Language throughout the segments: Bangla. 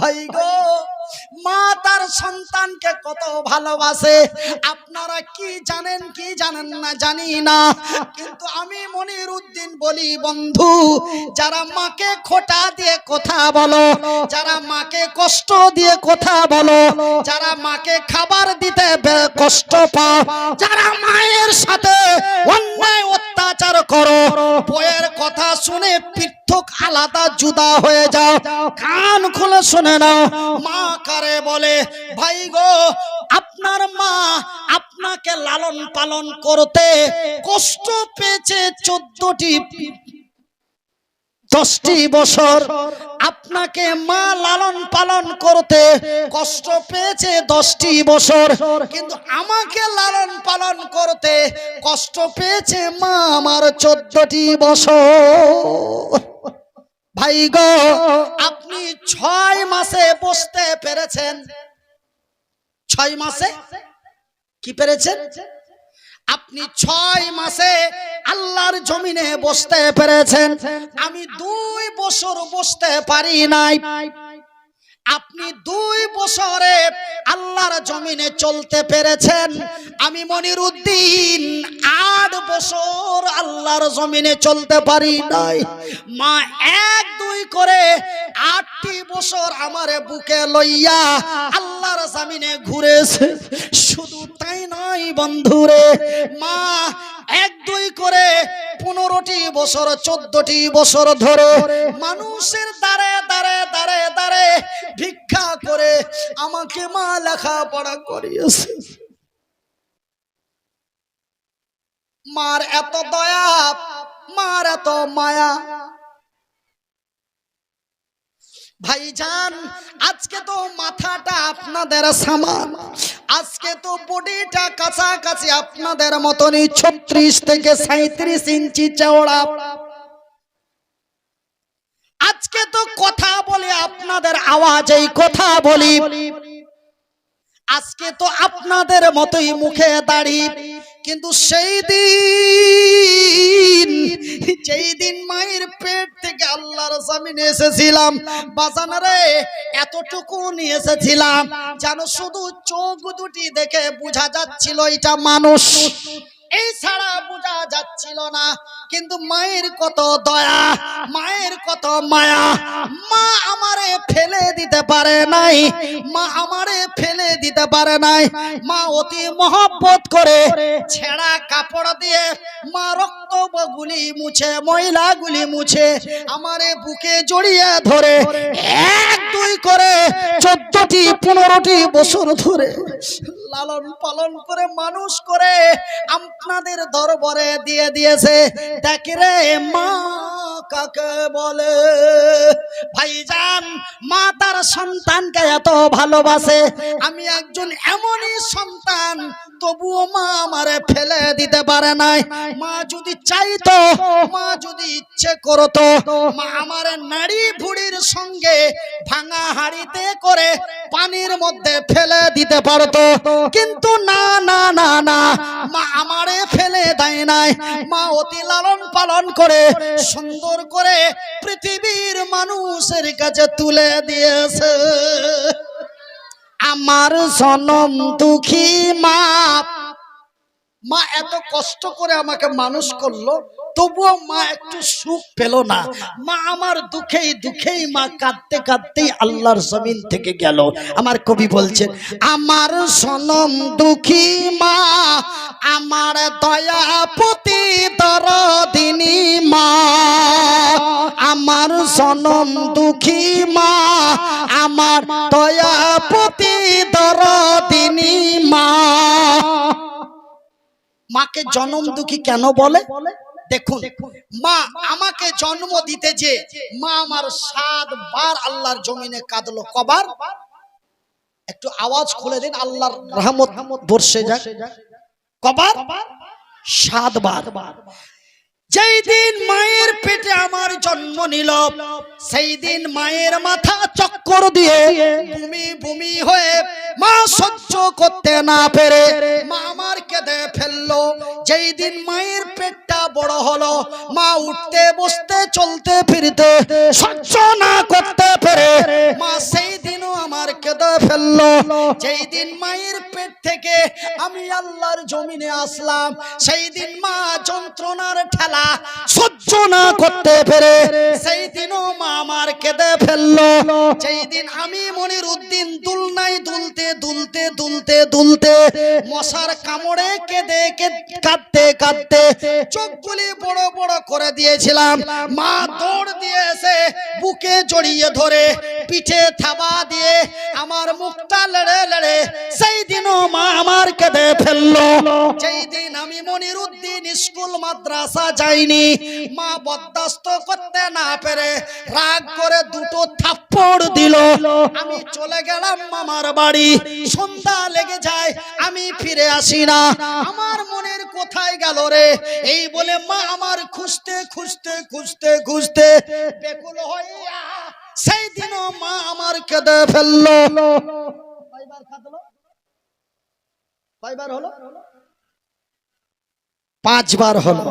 ভাই গো, মা তার সন্তানকে কত ভালোবাসে আপনারা কি জানেন কি জানেন না জানি না, কিন্তু আমি মনিরউদ্দিন বলি বন্ধু, যারা মাকে খোঁটা দিয়ে কথা বলো, যারা মাকে কষ্ট দিয়ে কথা বলো, যারা মাকে খাবার দিতে কষ্ট পাও, যারা মায়ের সাথে অন্যায় অত্যাচার করো, বইয়ের কথা শুনে পৃথক আলাদা জুদা হয়ে যাও, কান খুলে শুনে নাও, মা কারে বলে? ভাই গো, আপনার মা আপনাকে লালন পালন করতে কষ্ট পেয়েছে 10টি বছর, আপনাকে মা লালন পালন করতে কষ্ট পেয়েছে 10টি বছর, কিন্তু আমাকে লালন পালন করতে কষ্ট পেয়েছে মা আমার 14টি বছর। ভাই গো, আপনি 6 মাসে বসতে পেরেছেন? 6 মাসে কি পেরেছেন? আপনি 6 মাসে আল্লাহর জমিনে বসতে পেরেছেন, আমি 2 বছর বসতে পারি নাই। আপনি 2 বছরে আল্লাহর জমিনে চলতে পেরেছেন, আমি মনিরউদ্দিন 8 বছর আল্লাহর জমিনে চলতে পারি নাই। মা 1-2 করে 8টি বছর আমারে বুকে লইয়া আল্লাহর জমিনে ঘুরেছে। শুধু তাই নয় বন্ধুরে, মা 1-2 করে 15টি বছর 14টি বছর ধরে মানুষের দ্বারে দ্বারে দ্বারে দ্বারে ভিক্ষা করে আমাকে মা লেখাপড়া করিয়েছে। মার এত দয়া, মার এত মায়া। ভাইজান, আজকে তো মাথাটা আপনাদের সমান, আজকে তো বডিটা কাছাকাছি আপনাদের মতনই 36 থেকে 37 ইঞ্চি চওড়া। আজকে তো কথা বলে আপনাদের আওয়াজেই কথা বলি, আজকে তো আপনাদের মতোই মুখে দাড়ি, কিন্তু সেই দিন যেই দিন মায়ের পেট থেকে আল্লাহর জমিনে এসেছিলাম বাজানারে, এতটুকু নিয়ে এসেছিলাম যেন শুধু চোখ দুটি দেখে বোঝা যাচ্ছিল এটা মানুষ, এই ছাড়া বোঝা যাচ্ছিল না। কিন্তু মায়ের কত দয়া, মায়ের কত মায়া, মা আমারে ফেলে দিতে পারে নাই, মা আমারে ফেলে দিতে পারে নাই। মা অতি মহব্বত করে ছেঁড়া কাপড় দিয়ে মা রক্তগুলি মুছে, ময়লাগুলি মুছে আমারে বুকে জড়িয়ে ধরে 1-2 করে 14টি 15টি বছর ধরে লালন পালন করে মানুষ করে আপনাদের দরবারে দিয়ে দিয়েছে। দেখ রে মা কাকে বলে। ভাইজান, মা তার সন্তানকে এত ভালোবাসে, আমি একজন এমনই সন্তান, তবুও মা আমারে ফেলে দিতে পারে নাই। মা যদি চাইতো, মা যদি ইচ্ছে করতো, মা আমার নাড়ি ভুড়ির সঙ্গে ভাঙা হাড়িতে করে পানির মধ্যে ফেলে দিতে পারতো, কিন্তু না না না না, মা আমারে ফেলে দেয় নাই। মা অতি লালন পালন করে সুন্দর করে পৃথিবীর মানুষের কাছে তুলে দিয়েছে। আমার জনম দুঃখী মা, মা এত কষ্ট করে আমাকে মানুষ করলো, তবুও মা একটু সুখ পেল না। মা আমার দুঃখেই দুঃখেই মা কাঁদতে কাঁদতেই আল্লাহর জমিন থেকে গেল। আমার কবি বলছেন, আমার জনম দুঃখী মা, আমার দয়াপতি দরদিনী মা, আমার জনম দুঃখী মা, আমার দয়াপতি দরদিনী মা। মাকে জনম দুঃখী কেন বলে? দেখুন, মা আমাকে জন্ম দিতে যে মা আমার 7 বার আল্লাহর জমিনে কাঁদলো। কবার? একটু আওয়াজ খুলে দিন, আল্লাহর রহমত বর্ষে যাক। কবার? 7 বার। যেই দিন মায়ের পেটে আমার জন্ম নিল, সেই দিন মায়ের মাথা চক্কর দিয়ে বমি বমি হয়ে মা সহ্য করতে না পেরে মা আমার কেঁদে ফেললো। যেই দিন মায়ের পেটটা বড় হলো, মা উঠতে বসতে চলতে ফিরতে সহ্য না করতে পেরে মা সেই দিন কেঁদে ফেললো। যেই দিন মায়ের পেট থেকে আমি আল্লাহর জমিনে আসলাম, সেই দিন মা যন্ত্রণার ঠেলা সহ্য না করতে পেরে সেই দিনও মা আমার কেঁদে ফেললো। যেই দিন আমি মনিরউদ্দিন দুলনায় দুলতে দুলতে দুলতে দুলতে মশার কামড়ে কেঁদে কাঁদতে কাঁদতে চোখগুলি বড় বড় করে দিয়েছিলাম, মা দৌড় দিয়ে এসে বুকে জড়িয়ে ধরে পিঠে থাবা দিয়ে আমার মুখটা লেড়ে লেড়ে সেই দিনও মা আমার কেঁদে ফেললো। যেই দিন আমি মনিরউদ্দিন স্কুল মাদ্রাসা যাইনি, মা বরদাস্ত করতে না পেরে রাগ করে দুটো থাপ্পড় দিল। আমি চলে গেলাম মামার বাড়ি, সন্ধ্যা লেগে যায়, আমি ফিরে আসি না। আমার মনের কোথায় গেল রে এই বলে মা আমার খুঁজতে খুঁজতে খুঁজতে খুঁজতে বেকুল হইয়া সেই দিনও মা আমার কেঁদে ফেললো। কয়বার হলো? 5 বার হলো।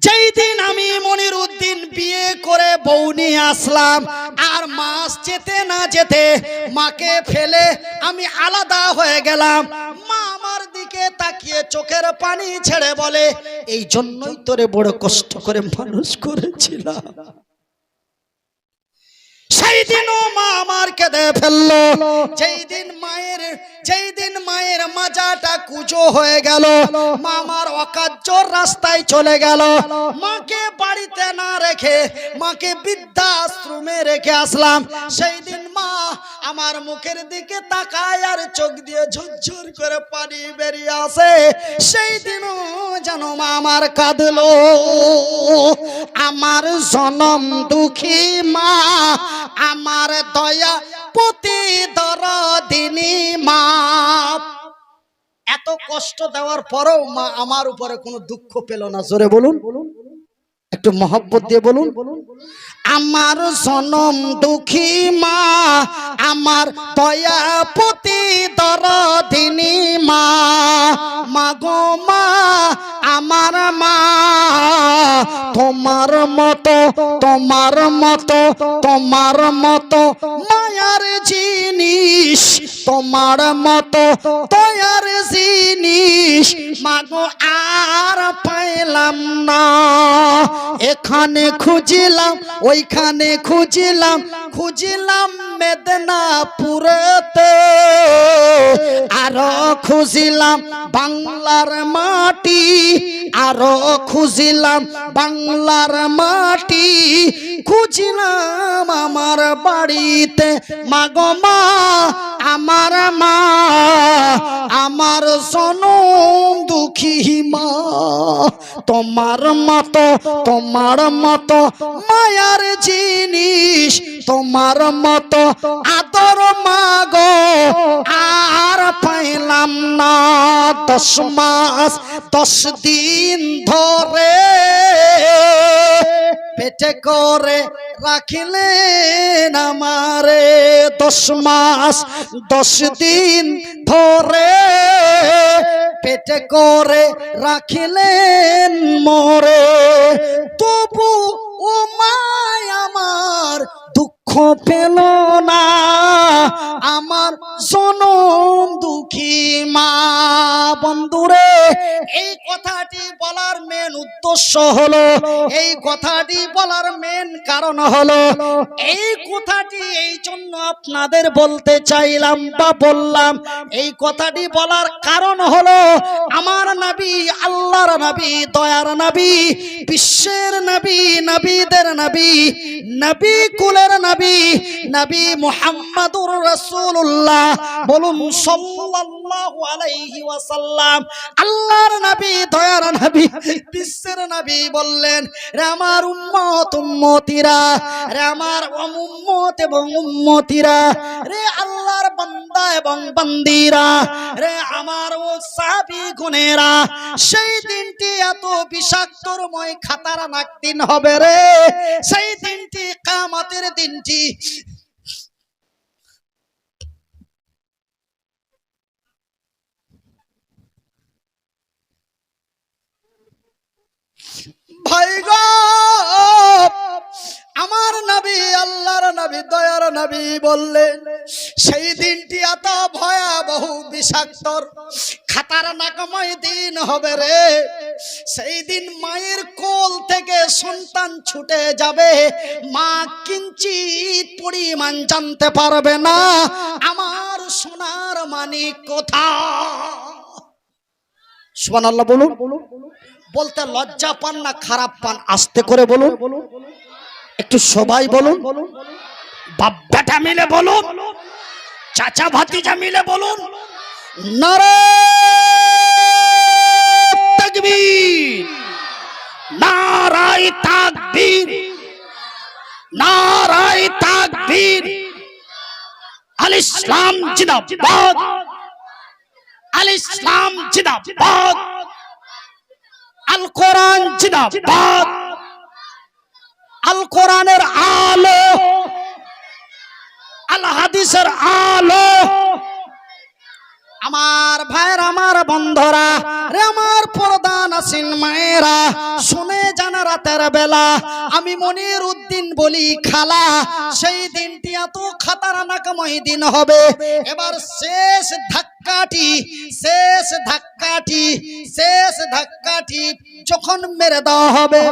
যেই দিন আমি মনিরউদ্দিন বিয়ে করে বউ নিয়ে আসলাম, আর মাস যেতে না যেতে মাকে ফেলে আমি আলাদা হয়ে গেলাম। মা আমার দিকে তাকিয়ে চোখের পানি ছেড়ে বলে, এই জন্যই তোরে বড় কষ্ট করে মানুষ করেছিলাম। সেই দিনও মা আমার কেঁদে ফেললো। যেই দিন মায়ের মাজাটা কুচো হয়ে গেল, মা আমার অকার্যর রাস্তায় চলে গেল। মাকে বাড়িতে না রেখে মাকে বৃদ্ধাশ্রমে রেখে আসলাম। সেই দিন মা আমার মুখের দিকে তাকায় আর চোখ দিয়ে ঝরঝর করে পানি বেরিয়ে আসে। সেই দিনও যেন মা আমার কাঁদলো। আমার জনম দুঃখী মা, আমার দয়া পতি দরদিনী মা। এত কষ্ট দেওয়ার পরেও মা আমার উপরে কোনো দুঃখ পেল না। জোরে বলুন, একটু মহব্বত দিয়ে বলুন। আমার জনম দুঃখী মা, আমার দয়া পতি দরদিনী মা। মাগো মা আমার মা, তোমার মতো তোমার মতো তোমার মতো মায়ার জিনিস, তোমার মতো দয়ার জিনিস মাগো আর পাইলাম না। এখানে খুঁজিলাম ওইখানে খুঁজিলাম, খুঁজিলাম মেদিনীপুরেতে, আরো খুঁজিলাম বাংলার মাটি, আরো খুঁজিলাম বাংলার মাটি, খুঁজিলাম আমার বাড়িতে। মাগো মা আমার মা, আমার জনম দুঃখী মা, তোমার মতো তোমার মতো মায়ার জিনিস, তোমার মতো আদর মাগো আর পাইলাম না। 10 মাস 10 দিন ধরে পেটে করে রাখিলেন আমারে। 10 মাস 10 দিন ধরে পেটে করে রাখিলেন মোরে। তবু ও মায় আমার দুঃখ পেল না, আমার জনম দুঃখী মা। বন্ধুরে, এই কথাটি বলার মেন উদ্দেশ্য হলো, এই কথাটি বলার মেন কারণ হলো, এই কথাটি এই জন্য আপনাদের বলতে চাইলাম বা বললাম। এই কথাটি বলার কারণ হলো আমার নবী, আল্লাহর নবী, দয়ার নবী, বিশ্বের নবী, নবীদের নবী, নবী কুলের নবী, নবী মুহাম্মদুর রাসূলুল্লাহ, বলুন সাল্লাল্লাহু আলাইহি ওয়াসাল্লাম। আল্লাহর নবী, দয়ার নবী, বিশ্বের নবী বললেন, রে আমার উম্মত উম্মতিরা, রে আমার উম্মত এবং উম্মতিরা, রে আল্লাহর বান্দা এবং বান্দিরা, রে আমার ও সাহাবী গুনেরা, সেই দিনটি এত বিষাক্তময় খাতারনাক দিন হবে রে। সেই দিনটি কিয়ামতের দিনটি। ভাই গো, আমার নবী, আল্লাহর নবী, দয়ার নবী বললেন সেই দিনটি এত ভয়াবহ, বিষাক্ত, খাতারনাকময় দিন হবে রে। সেই দিন মায়ের কোল থেকে সন্তান ছুটে যাবে, মা কিঞ্চিত পরিমাণ জানতে পারবে না আমার সোনার মানিক কোথায়। সুবহানাল্লাহ বলুন। বলতে লজ্জা পান না খারাপ পান? আস্তে করে বলুন, একটু সবাই বলুন, বাপ বেটা মিলে বলুন, চাচা ভাতিজা মিলে বলুন, নারে তাকবীর, নারায়ে তাকবীর, নারায়ে তাকবীর। আল ইসলাম জিন্দাবাদ, আল ইসলাম জিন্দাবাদ, আল কোরআন জিন্দাবাদ, আল কোরআনের আলো, আল হাদিসের আলো। আমার ভাইয়ের, আমার বন্ধুরা রে, আমার পর্দানশীল মায়েরা, শুনে যান রাতের বেলা আমি মনির উদ্দিন বলি খালা, সেই দিনটি এত খাতারনাকময় দিন হবে। এবার শেষ ধাক্কাটি, শেষ ধাক্কাটি, শেষ ধাক্কাটি যখন মেরে দেওয়া হবে,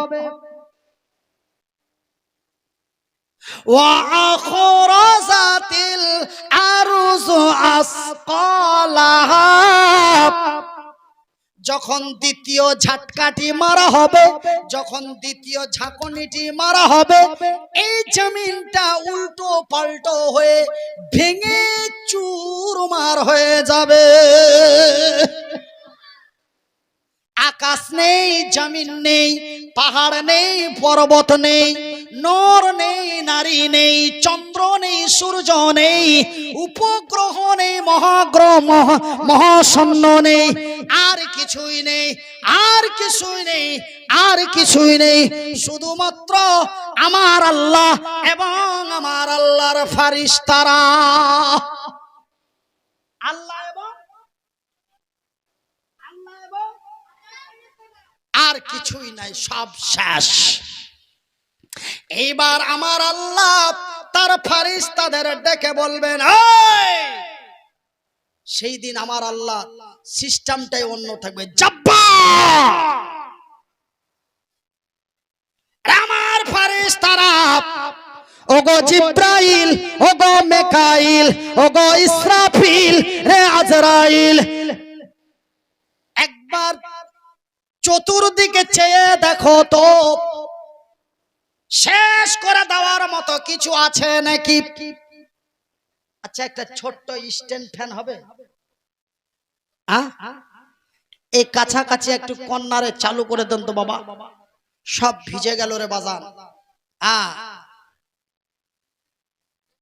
ওয়াখরাজাতিল আরজু আসকালাহা, যখন দ্বিতীয় ঝাটকাটি মারা হবে, যখন দ্বিতীয় ঝাঁকুনিটি মারা হবে, এই জমিনটা উল্টো পাল্টো হয়ে ভেঙে চুরমার হয়ে যাবে। আকাশ নেই, জমিন নেই, পাহাড় নেই, পর্বত নেই, নর নেই, নারী নেই, চন্দ্র নেই, সূর্য নেই, উপগ্রহ নেই, মহাগ্রহ মহাশূন্য নেই, আর কিছুই নেই, আর কিছুই নেই, আর কিছুই নেই, শুধুমাত্র আমার আল্লাহ এবং আমার আল্লাহর ফেরেশতারা। আল্লাহ এবং আর কিছুই নাই, সব শেষ। এইবার আমার আল্লাহ তার ফেরেশতাদের ডেকে বলবেন, সেই দিন আমার আল্লাহ সিস্টেমটাই অন্য থাকবে। জাব্বার, আমার ফেরেশতারা, ওগো জিব্রাইল, ওগো মিকাইল, ওগো ইসরাফিল, রে আজরাইল, একবার চতুর্দিকে চেয়ে দেখো তো শেষ করে দেওয়ার মতো কিছু আছে নাকি? আচ্ছা, একটা ছোট্ট স্ট্যান্ড ফ্যান হবে? এই কাছাকাছি একটু কর্নারে চালু করে দেন তো বাবা, সব ভিজে গেল রে বাজার।